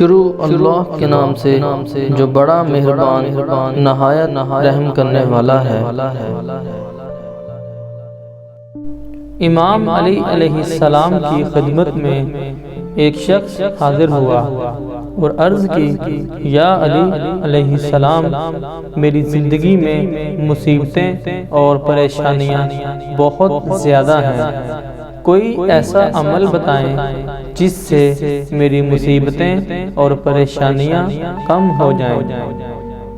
شروع اللہ کے نام سے جو بڑا مہربان نہایت رحم کرنے والا ہے۔ امام علی علیہ السلام کی خدمت میں ایک شخص حاضر ہوا اور عرض کی، یا علی علیہ السلام، میری زندگی میں مصیبتیں اور پریشانیاں بہت زیادہ ہیں، کوئی ایسا عمل بتائیں جس سے میری مصیبتیں اور پریشانیاں کم ہو جائیں۔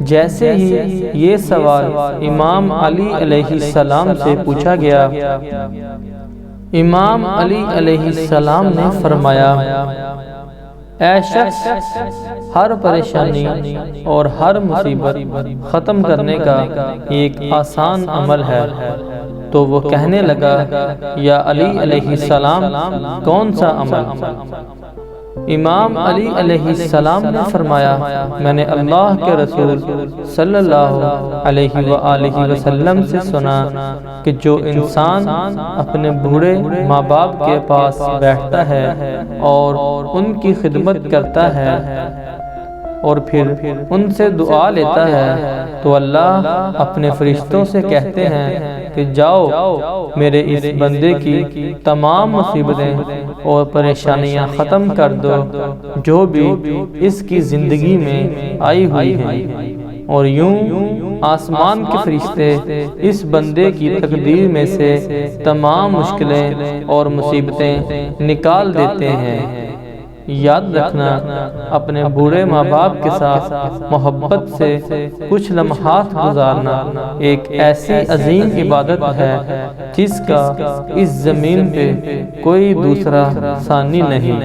جیسے ہی یہ سوال امام علی علیہ السلام سے پوچھا گیا، امام علی علیہ السلام نے فرمایا، اے شخص، ہر پریشانی اور ہر مصیبت ختم کرنے کا ایک آسان عمل ہے۔ تو وہ کہنے لگا، یا علی علیہ السلام، کون سا عمل؟ امام علی علیہ السلام نے فرمایا، میں نے اللہ کے رسول صلی اللہ علیہ وآلہ وسلم سے سنا کہ جو انسان اپنے بوڑھے ماں باپ کے پاس بیٹھتا ہے اور ان کی خدمت کرتا ہے اور پھر ان سے دعا لیتا ہے تو اللہ اپنے فرشتوں سے کہتے ہیں کہ جاؤ میرے اس بندے کی تمام مصیبتیں اور پریشانیاں ختم کر دو جو بھی اس کی زندگی میں آئی ہوئی ہیں، اور یوں آسمان کے فرشتے اس بندے کی تقدیر میں سے تمام مشکلیں اور مصیبتیں نکال دیتے ہیں۔ یاد رکھنا، اپنے بوڑھے ماں باپ کے ساتھ محبت سے کچھ لمحات گزارنا ایک ایسی عظیم عبادت ہے جس کا اس زمین پہ کوئی دوسرا ثانی نہیں۔